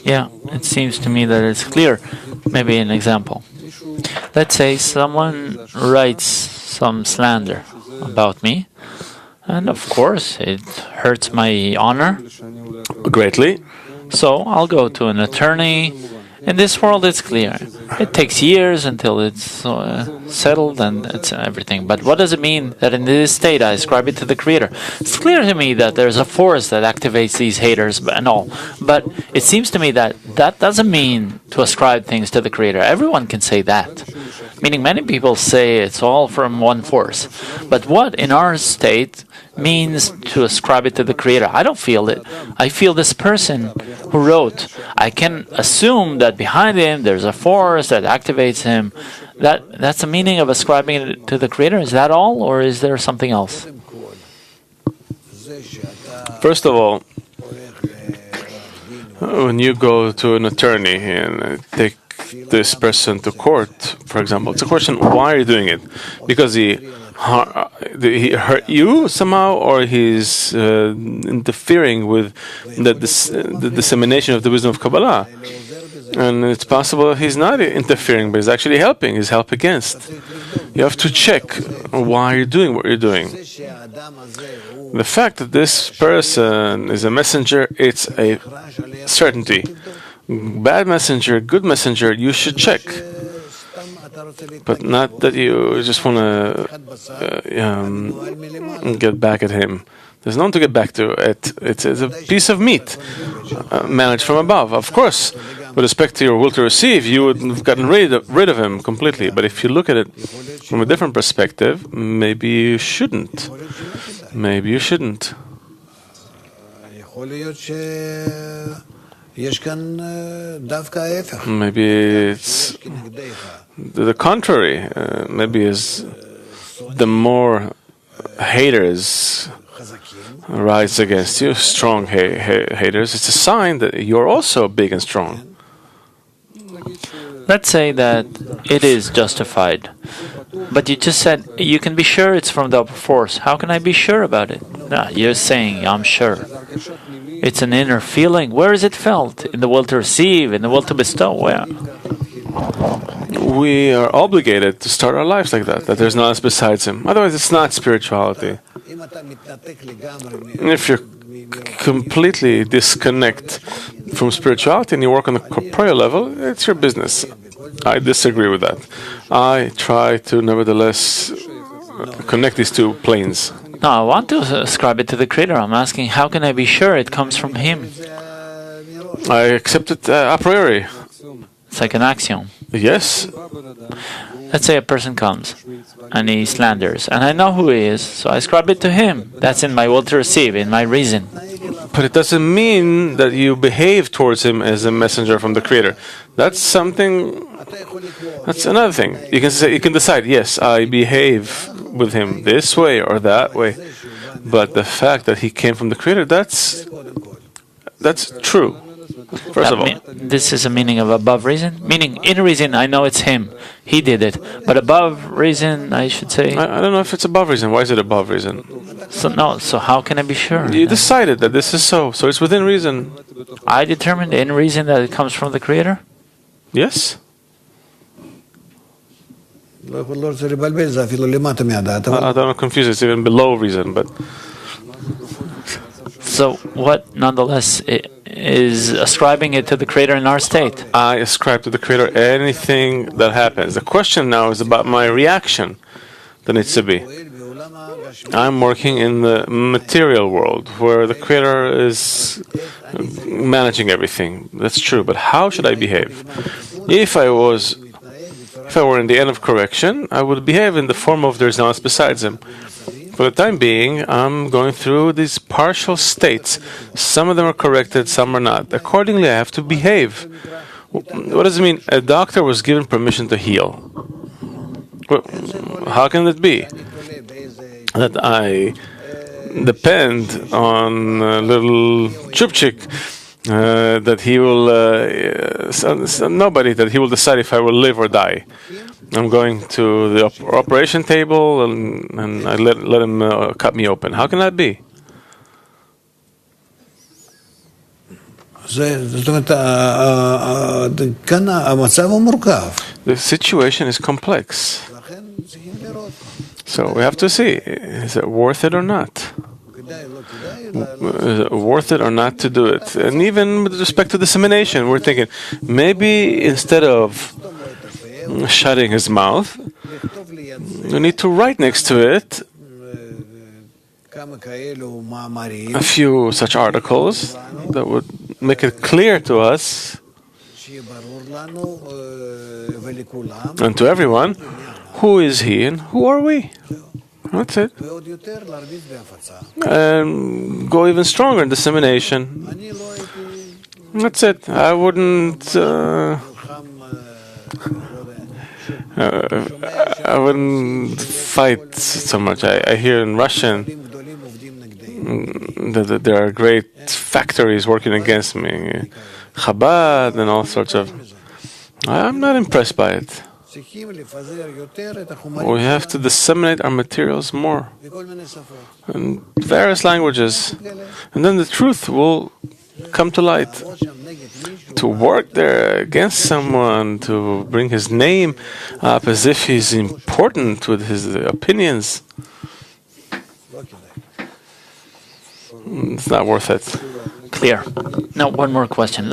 Yeah, it seems to me that it's clear. Maybe an example. Let's say someone writes some slander about me, and of course it hurts my honor Greatly. so I'll go to an attorney. In this world, it's clear. It takes years until it's settled and it's everything. But what does it mean that in this state I ascribe it to the Creator? It's clear to me that there's a force that activates these haters and all. But it seems to me that that doesn't mean to ascribe things to the Creator. Everyone can say that. Meaning many people say it's all from one force. But what in our state means to ascribe it to the Creator? I don't feel it. I feel this person who wrote. I can assume that behind him there's a force that activates him. That's the meaning of ascribing it to the Creator. Is that all, or is there something else? First of all, when you go to an attorney and take this person to court, for example, it's a question: why are you doing it? Because he hurt you somehow, or he's interfering with the dissemination of the wisdom of Kabbalah. And it's possible he's not interfering, but he's actually helping. He's help against. You have to check why you're doing what you're doing. The fact that this person is a messenger, it's a certainty. Bad messenger, good messenger, you should check. But not that you just want to get back at him. There's no one to get back to. It's a piece of meat managed from above. Of course, with respect to your will to receive, you would have gotten rid of him completely. But if you look at it from a different perspective, maybe you shouldn't. Maybe you shouldn't. Maybe it's the contrary. Maybe is the more haters rise against you, strong haters, it's a sign that you're also big and strong. Let's say that it is justified. But you just said you can be sure it's from the upper force. How can I be sure about it? No, you're saying I'm sure. It's an inner feeling. Where is it felt? In the will to receive, in the will to bestow? Where? We are obligated to start our lives like that there's none else besides Him. Otherwise, it's not spirituality. If you completely disconnect from spirituality and you work on the corporeal level, it's your business. I disagree with that. I try to nevertheless connect these two planes. No, I want to ascribe it to the Creator. I'm asking, how can I be sure it comes from Him? I accept it a priori. It's like an axiom. Yes. Let's say a person comes and he slanders, and I know who he is, so I ascribe it to him. That's in my will to receive, in my reason. But it doesn't mean that you behave towards him as a messenger from the Creator. That's something. That's another thing. You can say, you can decide. Yes, I behave with him this way or that way. But the fact that he came from the Creator, that's true. First of all, this is a meaning of above reason. Meaning, in reason, I know it's him. He did it. But above reason, I should say. I don't know if it's above reason. Why is it above reason? So how can I be sure? You decided that this is so it's within reason. I determined in reason that it comes from the Creator? Yes. I don't know, confused. It's even below reason, but. So what, nonetheless, is ascribing it to the Creator in our state? I ascribe to the Creator anything that happens. The question now is about my reaction that needs to be. I'm working in the material world where the Creator is managing everything. That's true, but how should I behave? If I were in the end of correction, I would behave in the form of there's no one besides Him. For the time being, I'm going through these partial states. Some of them are corrected, some are not. Accordingly, I have to behave. What does it mean? A doctor was given permission to heal. Well, how can it be? That I depend on a little chupchik, that he will, nobody, that he will decide if I will live or die. I'm going to the operation table and I let him cut me open. How can that be? The situation is complex. So we have to see, is it worth it or not? Is it worth it or not to do it? And even with respect to dissemination, we're thinking, maybe instead of shutting his mouth, we need to write next to it a few such articles that would make it clear to us and to everyone, who is he and who are we? That's it. And go even stronger in dissemination. That's it. I wouldn't fight so much. I hear in Russian that there are great factories working against me, Chabad and all sorts of. I'm not impressed by it. We have to disseminate our materials more in various languages, and then the truth will come to light. To work there against someone, to bring his name up as if he's important with his opinions, it's not worth it. Clear. Now, one more question.